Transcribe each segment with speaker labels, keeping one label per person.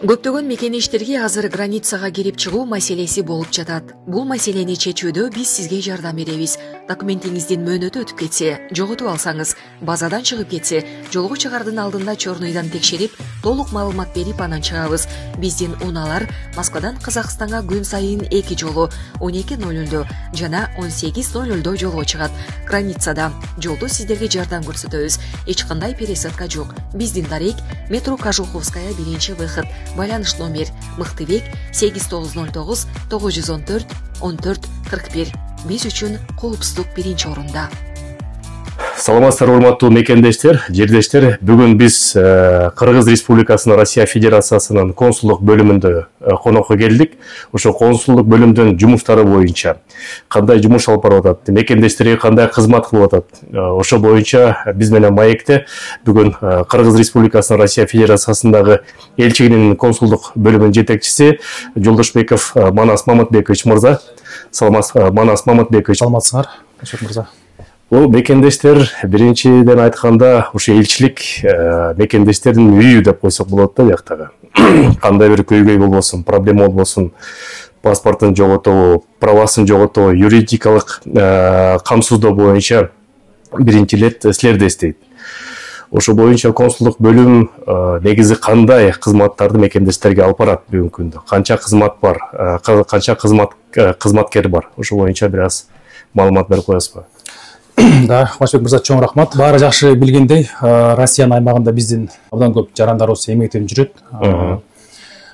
Speaker 1: Көптөгөн мекенештерге азыр границага кирип чыгуу маселеси болуп жатат. Бул маселени чечүүдө биз сизге жардам беребиз. Документиңиздин мөөнөтү өтүп кетсе, жоготуп алсаңыз, базадан чыгып кетсе, жолго чыгардын алдында чорнуйдан текшерип, толук маалымат берип анан чыгабыз. Биздин унаалар Москвадан Казакстанга күн сайын 2 жолу 12:00 жана 18:00 жолго чыгат. Границада жолдо сиздерге жардам көрсөтөбүз. Эч кандай пересадка жок. Биздин дарек метро Кожуховская 1-выход. Байланыш номер Мыктыбек 8909 914 14 41. Биз үчүн коопсуздук биринчи орунда.
Speaker 2: Саламатсыздар, урматтуу мекендештер, жердештер. Бүгүн биз Кыргыз Республикасынын Россия Федерациясынын консулдук бөлүмүндө конокко келдик. Ошо консулдук бөлүмдүн жумуштары боюнча кандай жумуш алып барып атат, мекендештерге кандай кызмат кылып атат, ошо боюнча биз менен маекте бүгүн Кыргыз Республикасынын Россия Федерациясындагы элчигинин консулдук бөлүмүнүн жетекчиси Жолдошбеков Манас Мамытбекович мырза. Манас Мамытбекович.
Speaker 3: Саламатсыздар, мырза.
Speaker 2: Бул мекендештер биринчиден айтканда ушу элчилик мекендештердин үйү деп койсок болот да, жактагы. Кандай бир көйгөй болбосун, проблема болбосун, паспортун жоготобу, правасын жоготобу, юридикалык камсыздоо боюнча биринчи ирет силерди эстейт. Ошо боюнча консулдук бөлүм негизи кандай кызматтарды мекендештерге алып барат бүгүнкү күндө? Канча кызмат бар, канча кызматкер бар? Ошо боюнча бир аз маалымат берип коесузбу?
Speaker 3: Да, Кубанычбек мырза, чоң рахмат. Баары жакшы билгендей, Россиянын аймагында биздин абдан көп жарандарыбыз эмгектенип жүрөт.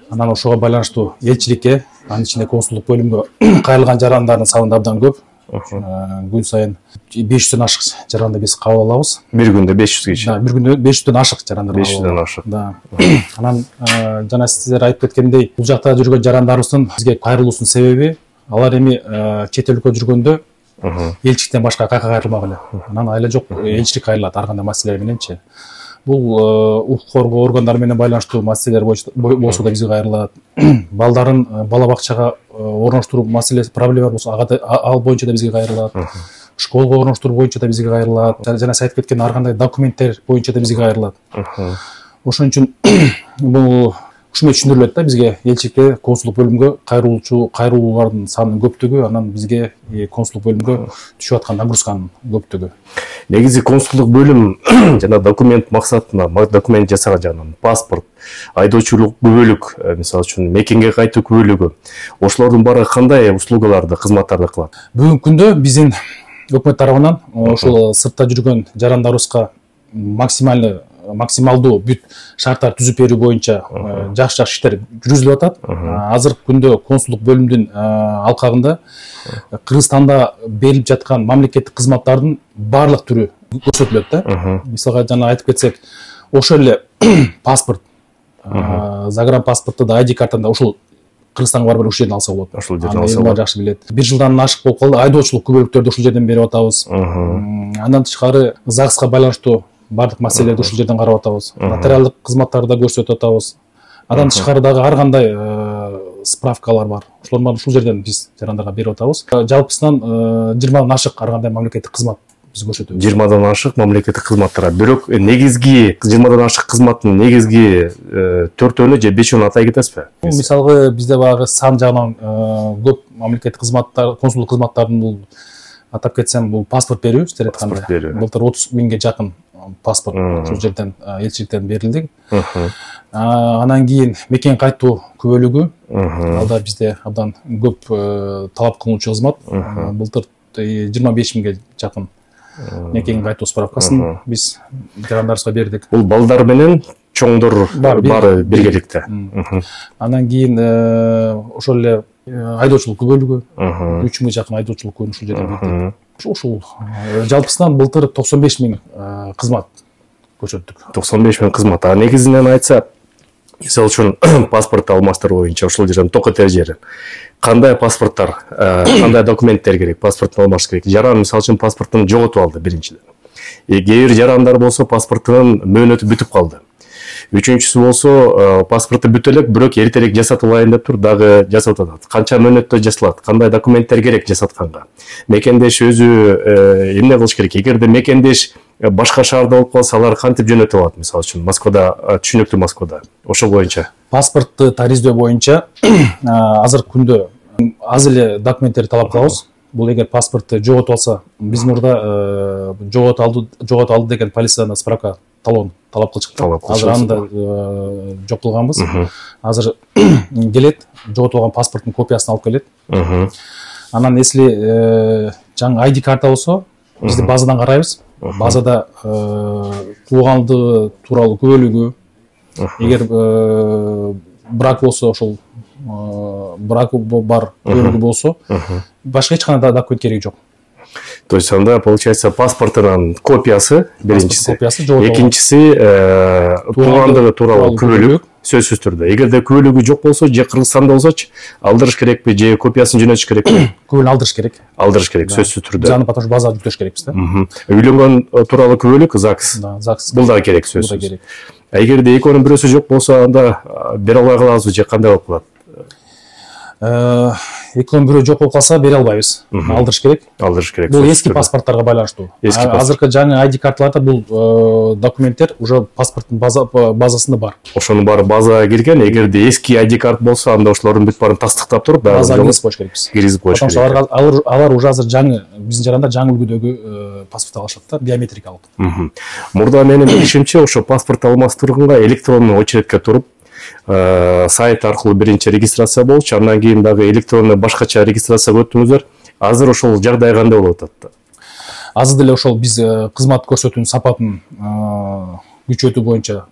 Speaker 3: Анан ошого байланыштуу элчиликке, анын ичинде консулдук бөлүмгө кайрылган жарандардын саны абдан көп. Күн сайын 500дөн ашык жаранды биз кабыл алабыз.
Speaker 2: Бир күндө 500 киши.
Speaker 3: Да, бир күндө 500дөн ашык жарандар.
Speaker 2: 500дөн ашык.
Speaker 3: Да. Анан жана сиздер айтып кеткендей, бул жакта жүргөн жарандарыбыздын бизге кайрылуусунун себеби алар эми чет өлкөдө жүргөндө элчиликтен башка кайка кайрылмак эле. Анан айла жок, элчилик кайрылат ар кандай маселелер мененчи. Бул укук коргоо органдары менен байланыштуу маселелер болсо да бизге кайрылат. Балдарын бала бакчага орноштуруу маселеси, проблема болсо ал боюнча да бизге кайрылат. Школго орноштуруу боюнча да бизге кайрылат. Жана айтып кеткен ар кандай документтер боюнча да бизге кайрылат. Ошон үчүн бул ушуну түшүндүрүлөт да бизге, элчиликке, консулдук бөлүмгө кайрылуулардын санынын көптүгү, анан бизге консулдук бөлүмгө түшүп аткан нагрузканын көптүгү.
Speaker 2: Негизи консулдук бөлүм жана документ максатына, документ жасаган жагынан паспорт, айдоочулук күбөлүк, мисалы үчүн мекенге кайтуу күбөлүгү, ошолордун баары кандай услугаларды, кызматтарды кылат?
Speaker 3: Бүгүнкү күндө биздин өкмөт тарабынан ошол сыртта жүргөн жарандарыбызга максималдуу бүт шарттар түзүп берүү боюнча жакшы иштер жүргүзүлүп атат. Азыркы күндө консулдук бөлүмдүн алкагында Кыргызстанда берилип жаткан мамлекеттик кызматтардын баардык түрү көрсөтүлөт да. Мисалга жана айтып кетсек, ошол эле паспорт, загранпаспортто да, ID картаны да ушул Кыргызстанга барып ушул жерден алса болот.
Speaker 2: Ушул жерден алса болот.
Speaker 3: Жакшы билет. 1 жылдан ашык болуп калды, айдоочулук күбөлүктөрдү ушул жерден берип атабыз. Андан тышкары ЗАГСка байланыштуу бардык маселелерди ушул жерден карап атабыз. Нотариалдык кызматтарды да көрсөтүп атабыз. Андан тышкары дагы ар кандай справкалар бар. Ошолордун баарын ушул жерден биз жарандарга берип атабыз. Жалпысынан 20дан ашык ар кандай мамлекеттик кызмат биз көрсөтөбүз.
Speaker 2: 20дан ашык мамлекеттик кызматтар. Бирок негизги 20дан ашык кызматтын негизги 4-өнү же 5-өн атай кетесизби?
Speaker 3: Мисалга бизде багы сан жагынан көп мамлекеттик кызматтар, консулдук кызматтардын бул атап кетсем, бул паспорт берүү, сиздер айткандай. Былтыр 30 миңге жакын паспорт ушул жерден элчиликтен берилди. Анан кийин мекен кайтуу күбөлүгү, алда бизде абдан көп талап кылынуучу кызмат. Былтыр 25 миңге жакын мекен кайтуу справкасын биз жарандарыбызга бердик.
Speaker 2: Бул балдар менен чоңдор баары биргеликте.
Speaker 3: Анан кийин ошол эле айдоочулук күбөлүгү, 3 миңге жакын айдоочулук күбөлүгүн ушул жерден бердик. Ушул жалпысынан былтыр 95 миң кызмат көрсөттүк. 95 миң кызмат. Негизинен айтса, мисалы үчүн паспорт алмаштыруу боюнча ушул жерден токот жери. Кандай паспорттар, кандай документтер керек, паспортун алмаш керек. Жаран мисалы үчүн паспортун жоготуп алды биринчиден. Кээ бир жарандар болсо паспортунун мөөнөтү бүтүп калды.
Speaker 2: Үчүнчүсү болсо паспорту бүтө элек, бирок эртерээк жасатып алайын деп тур, дагы жасап атат. Канча мөөнөттө жасалат, кандай документтер керек жасатканга. Мекендеш өзү эмне кылыш керек? Эгерде мекендеш башка шаарда болуп калса, алар кантип жөнөтүп алат? Мисалы үчүн Москвада, түшүнүктүү Москвада. Ошол боюнча.
Speaker 3: Паспортты тариздөө боюнча азыркы күндө аз эле документтер талап кылабыз. Бул эгер паспортты жоготуп алса, биз мурда жоготуп алды деген полициядан справка талон талап кылчыктык. Азыр аны да жок кылганбыз. Азыр келет, жоготуп алган паспорттун копиясын алып келет. Анан если жаңы ID карта болсо, бизди базадан карайбыз. Базада туугандыгы тууралуу күбөлүгү, эгер брак болсо, ошол брак бар күбөлүгү болсо, башка эч кандай документ кереги жок.
Speaker 2: То есть анда получается паспортунун копиясы биринчиси, экинчиси туугандыгы тууралуу күбөлүк сөзсүз түрдө. Эгерде күбөлүгү жок болсо, же Кыргызстанда болсочу, алдырыш керекпи, же копиясын жөнөтүш керекпи?
Speaker 3: Күбөлүгүн алдырыш керек.
Speaker 2: Алдырыш керек, сөзсүз түрдө.
Speaker 3: Biz потому что базага жүктөш керекпиз да.
Speaker 2: Үйлөнгөн тууралуу күбөлүк ЗАГС.
Speaker 3: ЗАГС.
Speaker 2: Бул да керек, сөзсүз. Эгерде экөөнүн бирөөсү жок болсо, анда бере албай калабызбы, же кандай болуп калат?
Speaker 3: Экөөнүн бирөө жок болуп калса, бере албайбыз. Алдырыш керек.
Speaker 2: Алдырыш керек.
Speaker 3: Бул эски паспорттарга байланыштуу. Азыркы жаңы ID карталарда бул документтер уже паспорттун базасында бар.
Speaker 2: Ошонун баары базага кирген. Эгерде эски ID карт болсо, анда ошолордун бүт баарын тастыктап туруп,
Speaker 3: базага киргизип коюш керекпиз.
Speaker 2: Киргизип коюш керек.
Speaker 3: Потому что алар уже азыр жаңы, биздин жаранда жаңы үлгүдөгү паспорт алышат да, биометрикалык.
Speaker 2: Мурда менин билишимче, ошо паспорт алмаштырганга электрондуу очередке туруп, сайт аркылуу биринчи регистрация болчу, андан кийин дагы электронный башкача регистрацияга өттүңүздөр. Азыр ошол жагдай кандай болуп атат?
Speaker 3: Азыр деле ошол биз кызмат көрсөтүүнүн сапатын күчөтүү боюнча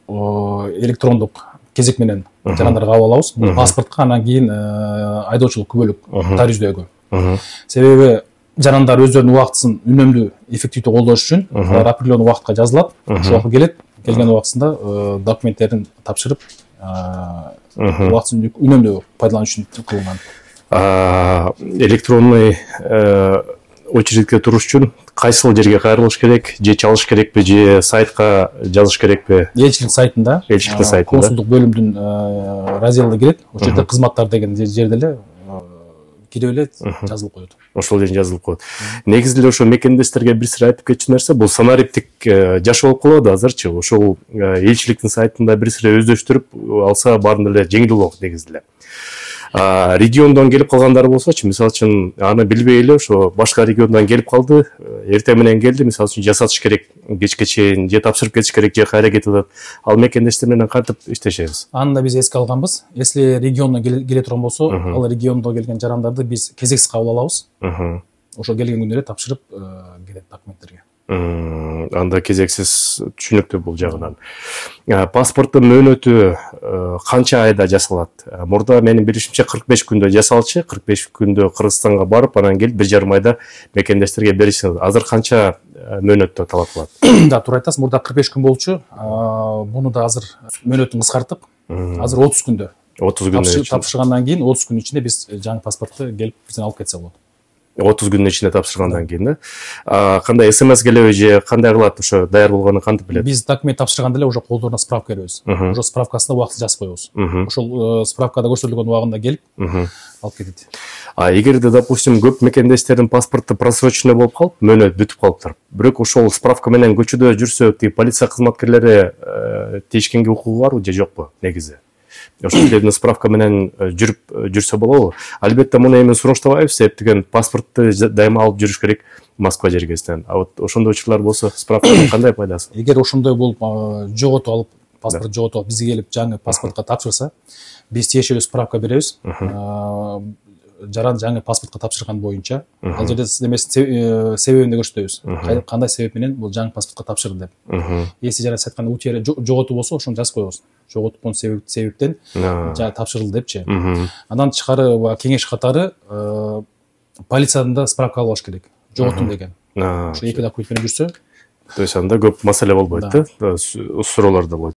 Speaker 3: электрондук кезек менен жарандарга кабыл алабыз. Паспортко, андан кийин айдоочулук күбөлүк тариздөөгө. Себеби жарандар өздөрүнүн убактысын үнөмдүү, эффективдүү колдош үчүн алар определенный убакытка жазылат. Ошол убакыт келет. Келген убактысында документтерин тапшырып, убактысын үнөмдүү пайдалануу үчүн кылынган.
Speaker 2: Электронный очередке туруш үчүн кайсыл жерге кайрылыш керек, же чалыш керекпи, же сайтка жазыш керекпи?
Speaker 3: Элчилик сайтында, консулдук бөлүмдүн разделине кирет. Ошол жерде кызматтар деген жерде эле кирип эле жазылып коет.
Speaker 2: Ошол жерде жазылып коет. Негизинде ошо мекендештерге бир сыйра айтып кетчү нерсе, бул санариптик жаш болуп калат азырчы. Ошол элчиликтин сайтында бир сыйра өздөштүрүп алса, баарын эле жеңил болот негизинде. Региондон келип калгандар болсочу, мисалы үчүн аны билбей эле ошо башка региондон келип калды, эртең менен келди, мисалы үчүн жасатыш керек, кечке чейин же тапшырып кетиш керек, же кайра кетип атат. Ал мекендештер менен кантип иштешебиз?
Speaker 3: Аны да биз эске алганбыз. Если региондон келе турган болсо, ал региондон келген жарандарды биз кезексиз кабыл алабыз. Ошо келген күндө эле тапшырып кетет документтерге.
Speaker 2: Анда кезексиз, түшүнүктүү бул жагынан. Паспорттун мөөнөтү канча айда жасалат? Мурда менин билишимче 45 күндө жасалчу, 45 күндө Кыргызстанга барып, анан келип 1,5 айда мекендештерге беришет. Азыр канча мөөнөттө талап кылат?
Speaker 3: Да, туура айтасыз. Мурда 45 күн болчу. Муну да азыр мөөнөтүн кыскарттык. Азыр 30 күндө.
Speaker 2: 30 күндө
Speaker 3: тапшыргандан кийин 30 күн ичинде биз жаңы паспортты келип бизден алып кетсе болот.
Speaker 2: 30 күндүн ичинде тапшыргандан кийин да. Кандай СМС келеби же кандай кылат, ошо даяр болгонун кантип билет?
Speaker 3: Биз документ тапшырганда эле уже колдоруна справка беребиз. Уже справкасына убактысы жазып коебуз. Ошол справкада көрсөтүлгөн убагында келип алып кетет.
Speaker 2: Эгерде, допустим, көп мекендештердин паспорту просроченный болуп калып, мөөнөт бүтүп калыптыр. Бирок ошол справка менен көчөдө жүрсө, полиция кызматкерлери тийишкенге укугу барбы же жокпу негизи? Ошол жерден справка менен жүрсө болобу? Албетте муну эми сураштабайбыз, себеп деген паспортты дайыма алып жүрүш керек Москва жергесинен. А вот ошондой учурлар болсо, справканын кандай пайдасы?
Speaker 3: Эгер ошондой болуп жоготуп алып, паспорт жоготуп алып, бизге келип жаңы паспортко тапшырса, биз тиешелүү справка беребиз. Жаран жаңы паспортко тапшырган боюнча, ал жерде немесин себебин көрсөтөбүз. Кандай себеп менен бул жаңы паспортко тапшырды деп. Если жаран айтканда утери жоготуу болсо, ошону жазып коебуз. Жоготупкан себептен жаңы тапшырылды депчи. Андан тышкары кеңеш катары полициядан да справка алып алыш керек. Жоготтум деген. Ошо эки документ менен жүрсө,
Speaker 2: то есть анда көп маселе болбойт да, суроолор да болот.